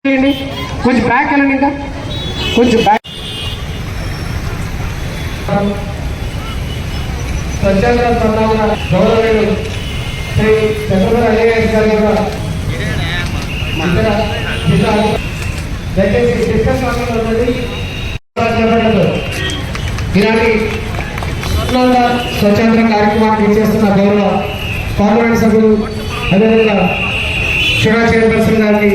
కొంచెం బ్యాక్ వెళ్ళండి, ఇంకా కొంచెం బ్యాక్. స్వచ్ఛంద సంస్థల గౌరవనీయులు శ్రీ చంద్రబాబు ఐఏఎస్ గారు కూడా దయచేసి డిస్కస్ ఈనాటి స్వచ్ఛంద కార్యక్రమాన్ని చేస్తున్న గౌరవ పార్లమెంట్ సభ్యులు అదేవిధంగా షురా చైర్పర్సన్ గారిని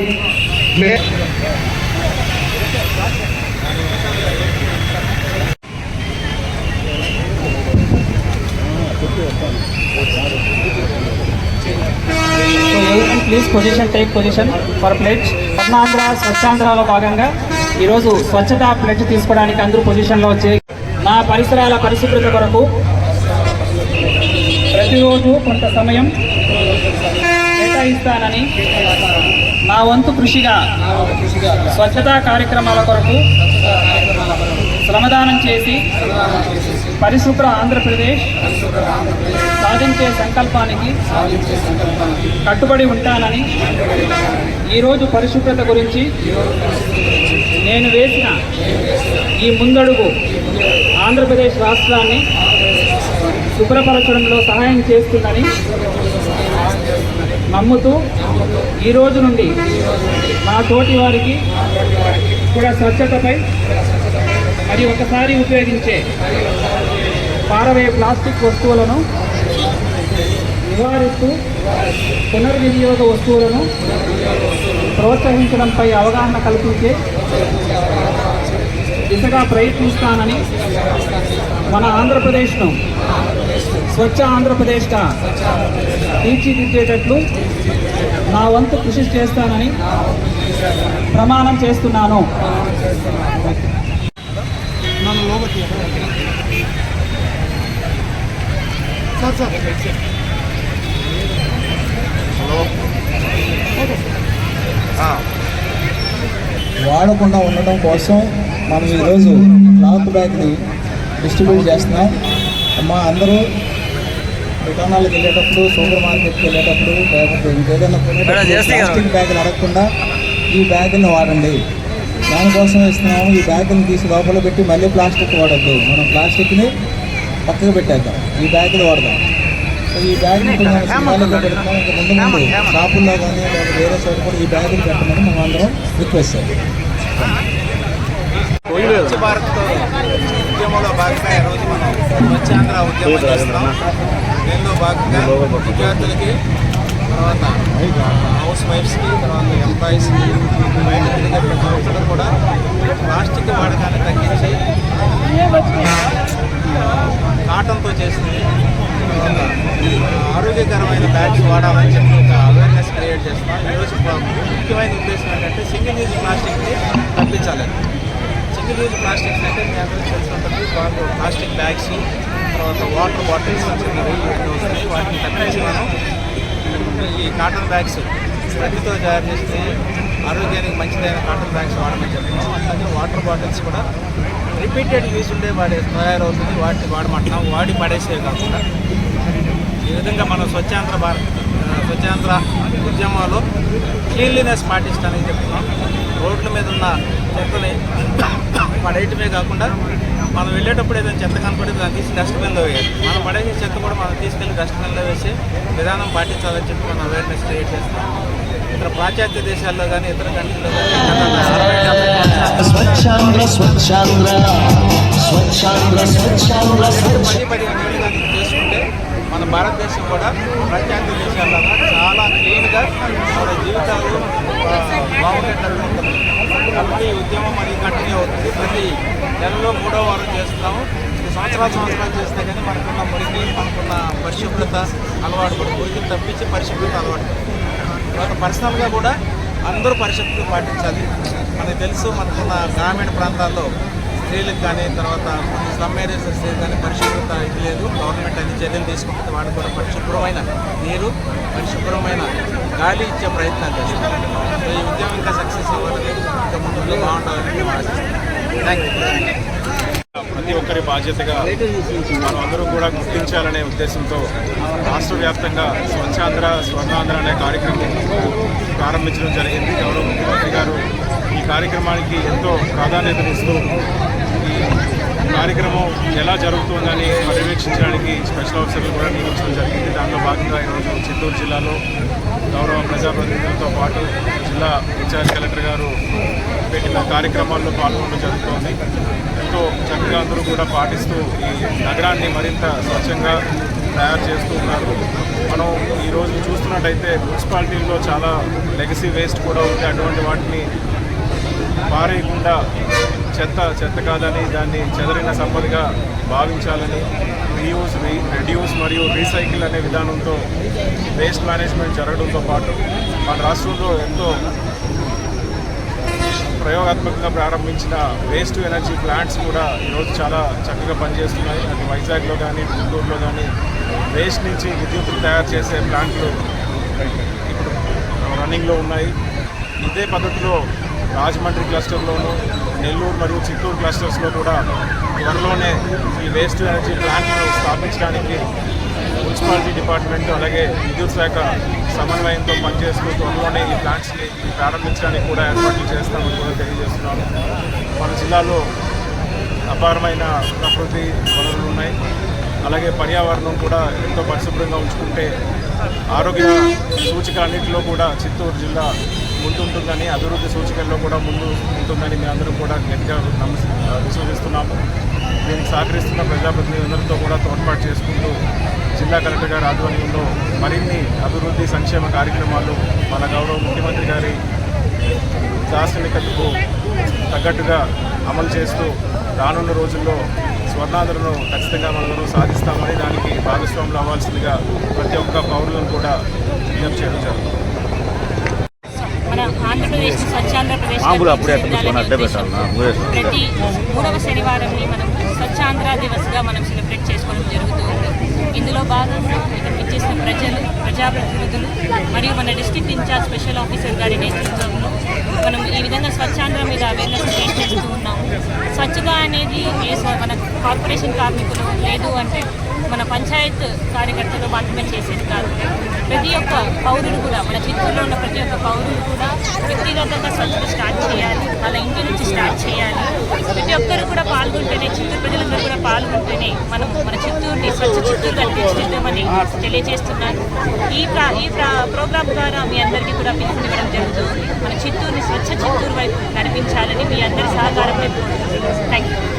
please position, take position for pledge. Swarnandhra స్వచ్ఛాంధ్రలో భాగంగా ఈరోజు స్వచ్ఛతా ప్లెడ్జ్ తీసుకోవడానికి అందరూ పొజిషన్లో వచ్చి నా పరిసరాల పరిశుభ్రత కొరకు ప్రతిరోజు కొంత సమయం కేటాయిస్తానని నా వంతు కృషిగా స్వచ్ఛతా కార్యక్రమాల కొరకు శ్రమదానం చేసి పరిశుభ్ర ఆంధ్రప్రదేశ్ సాధించే సంకల్పానికి కట్టుబడి ఉంటానని ఈరోజు పరిశుభ్రత గురించి నేను వేసిన ఈ ముందడుగు ఆంధ్రప్రదేశ్ రాష్ట్రాన్ని శుభ్రపరచడంలో సహాయం చేస్తుందని నమ్ముతూ ఈరోజు నుండి నా తోటి వారికి కూడా స్వచ్ఛతపై మరి ఒకసారి ఉపయోగించే పారవేయ ప్లాస్టిక్ వస్తువులను నివారిస్తూ పునర్వినియోగ వస్తువులను ప్రోత్సహించడంపై అవగాహన కల్పించే దిశగా ప్రయత్నిస్తానని మన ఆంధ్రప్రదేశ్ను స్వచ్ఛ ఆంధ్రప్రదేశ్గా తీర్చిదిద్దేటట్లు నా వంతు కృషి చేస్తానని ప్రమాణం చేస్తున్నాను. వాడకుండా ఉండటం కోసం మనం ఈరోజు క్లాత్ బ్యాగ్ని డిస్ట్రిబ్యూట్ చేస్తున్నాం. అందరూ దుకాణాలకు వెళ్ళేటప్పుడు, సూపర్ మార్కెట్కి వెళ్ళేటప్పుడు, లేకపోతే ఇంకేదైనా ప్లాస్టిక్ బ్యాగులు అడగకుండా ఈ బ్యాగులను వాడండి, దానికోసం ఇస్తున్నాము. ఈ బ్యాగులను తీసి లోపల పెట్టి మళ్ళీ ప్లాస్టిక్ వాడద్దు, మనం ప్లాస్టిక్ని పక్కకు పెట్టేద్దాం, ఈ బ్యాగులు వాడదాం. సో ఈ బ్యాగ్ని ఇప్పుడు మనం సినిమాలుగా పెడతాం. ఇంకా ముందు షాపుల్లో కానీ లేదా వేరే చోట కూడా ఈ బ్యాగులు పెట్టమని మనం అందరం రిక్వెస్ట్ చేయాలి. స్వచ్ఛ భారత్ ఉద్యమంలో భాగంగా ఈరోజు మనం స్వచ్ఛాంధ్ర ఉద్యమం చేస్తున్నాం. దీనిలో భాగంగా విద్యార్థులకి, తర్వాత హౌస్ వైఫ్స్కి, తర్వాత ఎంప్లాయీస్కి, బయట తిరిగే ప్రతి ఒక్కరు కూడా ప్లాస్టిక్ వాడకాన్ని తగ్గించి కాటన్తో చేసినవి ఆరోగ్యకరమైన బ్యాగ్స్ వాడాలని చెప్పి ఒక అవేర్నెస్ క్రియేట్ చేస్తున్నాం. ఈరోజు ముఖ్యమైన ఉద్దేశం ఏంటంటే సింగిల్ యూజ్ ప్లాస్టిక్ని తగ్గించాలి. సింగిల్ యూజ్ ప్లాస్టిక్స్ అంటే మీ అందరికీ తెలిసినటువంటి ప్లాస్టిక్ బ్యాగ్స్, తర్వాత వాటర్ బాటిల్స్ చిన్నవి వస్తాయి, వాటిని తగ్గించి మనం ఈ కాటన్ బ్యాగ్స్ ప్రతితో తయారు చేస్తే ఆరోగ్యానికి మంచిదైన కాటన్ బ్యాగ్స్ వాడమని చెప్తున్నాం. అట్లాగే వాటర్ బాటిల్స్ కూడా రిపీటెడ్ యూజ్ ఉండే తయారవుతుంది, వాటిని వాడమంటున్నాం. వాడి పడేసేవి కాకుండా ఈ విధంగా మనం స్వచ్ఛాంధ్ర ఉద్యమంలో క్లీన్లీనెస్ పాటించడానికి చెప్తున్నాం. రోడ్ల మీద ఉన్న చెత్తని పడేయటమే కాకుండా మనం వెళ్ళేటప్పుడు ఏదైనా చెత్త కనపడితే దాన్ని తీసి డస్ట్బిన్లో వేయాలి. మనం పడేసే చెత్త కూడా మనం తీసుకెళ్ళి డస్ట్బిన్లో వేసే విధానం పాటించాలని చెప్పి మనం అవేర్నెస్ క్రియేట్ చేస్తాం. ఇతర పాశ్చాత్య దేశాల్లో కానీ ఇతర కంట్రీలో కానీ చేసుకుంటే మన భారతదేశం కూడా పాశ్చాత్య దేశాల్లో చాలా క్లీన్గా మన జీవితాలు బాగుండేటట్టు ఉంటుంది. కాబట్టి ఈ ఉద్యమం అది కంటిన్యూ అవుతుంది. ప్రతి నెలలో 3వ వారం చేస్తున్నాము. సంవత్సరాలు చేస్తే కానీ మనకున్న మురికి, మనకున్న పరిశుభ్రత అలవాటు కూడా మురికి తప్పించి పరిశుభ్రత అలవాటు. తర్వాత పర్సనల్గా కూడా అందరూ పరిశుభ్రత పాటించాలి. మనకు తెలుసు మనకున్న గ్రామీణ ప్రాంతాల్లో స్త్రీలకు కానీ, తర్వాత కొన్ని స్లమ్ ఏరియాస్ స్త్రీలకు కానీ పరిశుభ్రత ఇది లేదు. గవర్నమెంట్ అన్ని చర్యలు తీసుకుంటుంది. వాడికి కూడా పరిశుభ్రమైన నీరు, పరిశుభ్రమైన గాలి ఇచ్చే ప్రయత్నాలు చేస్తాం. సో ఈ ఉద్యమం ఇంకా సక్సెస్ అవ్వాలని, ఇంకా ముందు బాగుండాలని ఆశిస్తున్నాం. Thank you. ప్రతి ఒక్కరి బాధ్యతగా మనం అందరూ కూడా గుర్తించాలనే ఉద్దేశంతో రాష్ట్ర వ్యాప్తంగా స్వచ్ఛాంధ్ర స్వర్ణాంధ్ర అనే కార్యక్రమం ప్రారంభించడం జరిగింది. గౌరవ ముఖ్యమంత్రి గారు కార్యక్రమానికి ఎంతో ప్రాధాన్యతనిస్తూ ఈ కార్యక్రమం ఎలా జరుగుతుందని పర్యవేక్షించడానికి స్పెషల్ ఆఫీసర్లు కూడా నియమించడం జరిగింది. దానిలో భాగంగా ఈరోజు చిత్తూరు జిల్లాలో గౌరవ ప్రజాప్రతినిధులతో పాటు జిల్లా ఇన్ఛార్జ్ కలెక్టర్ గారు పెట్టిన కార్యక్రమాల్లో పాల్గొనడం జరుగుతోంది. ఎంతో చక్కగా అందరూ కూడా పాటిస్తూ ఈ నగరాన్ని మరింత స్వచ్ఛంగా తయారు చేస్తూ ఉన్నారు. మనం ఈరోజు చూస్తున్నట్టయితే మున్సిపాలిటీల్లో చాలా లెగసీ వేస్ట్ కూడా ఉంది. అటువంటి వాటిని పారేయకుండా చెత్త కాదని దాన్ని చెదరిన సంపదగా భావించాలని రీయూజ్, రెడ్యూస్ మరియు రీసైకిల్ అనే విధానంతో వేస్ట్ మేనేజ్మెంట్ జరగడంతో పాటు మన రాష్ట్రంలో ఎంతో ప్రయోగాత్మకంగా ప్రారంభించిన వేస్ట్ ఎనర్జీ ప్లాంట్స్ కూడా ఈరోజు చాలా చక్కగా పనిచేస్తున్నాయి. అటు వైజాగ్లో కానీ గుంటూరులో కానీ వేస్ట్ నుంచి విద్యుత్తులు తయారు చేసే ప్లాంట్లు ఇప్పుడు రన్నింగ్లో ఉన్నాయి. ఇదే పద్ధతిలో రాజమండ్రి క్లస్టర్లోను, నెల్లూరు మరియు చిత్తూరు క్లస్టర్స్లో కూడా త్వరలోనే ఈ వేస్ట్ ఎనర్జీ ప్లాంట్లను స్థాపించడానికి మున్సిపాలిటీ డిపార్ట్మెంట్ అలాగే విద్యుత్ శాఖ సమన్వయంతో పనిచేస్తూ త్వరలోనే ఈ ప్లాంట్స్ని ప్రారంభించడానికి కూడా ఏర్పాట్లు చేస్తామని కూడా తెలియజేస్తున్నాను. మన జిల్లాలో అపారమైన ప్రకృతి వనరులు ఉన్నాయి. అలాగే పర్యావరణం కూడా ఎంతో పరిశుభ్రంగా ఉంచుకుంటే ఆరోగ్య సూచిక అన్నింటిలో కూడా చిత్తూరు జిల్లా ముందుంటుందని, అభివృద్ధి సూచికల్లో కూడా ముందు ఉంటుందని మేము అందరం కూడా గట్టిగా విశ్వసిస్తున్నాము. దీనికి సహకరిస్తున్న ప్రజాప్రతినిధులందరితో కూడా తోడ్పాటు చేసుకుంటూ జిల్లా కలెక్టర్ గారి ఆధ్వర్యంలో మరిన్ని అభివృద్ధి సంక్షేమ కార్యక్రమాలు మన గౌరవ ముఖ్యమంత్రి గారి దార్శనికతకు తగ్గట్టుగా అమలు చేస్తూ రానున్న రోజుల్లో స్వర్ణాంధ్రను ఖచ్చితంగా మనలో సాధిస్తామని, దానికి భాగస్వాములు అవ్వాల్సిందిగా ప్రతి ఒక్క పౌరులను కూడా విజ్ఞప్తి చేయడం జరుగుతుంది. మన ఆంధ్రప్రదేశ్ స్వచ్ఛాంధ్రప్రదేశ్ ప్రతి 3వ శనివారంని మనం స్వచ్ఛాంధ్ర దివస్గా మనం సెలబ్రేట్ చేసుకోవడం జరుగుతుంది. ఇందులో భాగంగా ఇక్కడ విచ్చేసిన ప్రజలు, ప్రజాప్రతినిధులు మరియు మన డిస్ట్రిక్ట్ ఇన్ఛార్జ్ స్పెషల్ ఆఫీసర్ గారి నేతృత్వంలో మనం ఈ విధంగా స్వచ్ఛాంధ్ర మీద అవేర్నెస్ క్రియేట్ చేస్తూ ఉన్నాము. స్వచ్ఛత అనేది మన కార్పొరేషన్ కార్మికులు లేదు అంటే మన పంచాయత్ కార్యకర్తలు మాత్రమే చేసేది కాదు. ప్రతి ఒక్క పౌరుడు కూడా, మన చిత్తూరులో ఉన్న ప్రతి ఒక్క పౌరుడు కూడా వ్యక్తిగతంగా స్వచ్ఛత స్టార్ట్ చేయాలి, వాళ్ళ ఇంటి నుంచి స్టార్ట్ చేయాలి. ప్రతి ఒక్కరు కూడా పాల్గొంటేనే, చిత్తూరు ప్రజలందరూ కూడా పాల్గొంటేనే మనం మన చిత్తూరుని స్వచ్ఛ చిత్తూరుగా తీర్చిదిద్దామని తెలియజేస్తున్నారు. ఈ ప్రోగ్రాం ద్వారా మీ అందరికీ కూడా పిలుపునివ్వడం జరుగుతుంది. మన చిత్తూరుని స్వచ్ఛ చిత్తూరు వైపు నడిపించాలని మీ అందరి సహకారం కోరుతున్నాను. Thank you.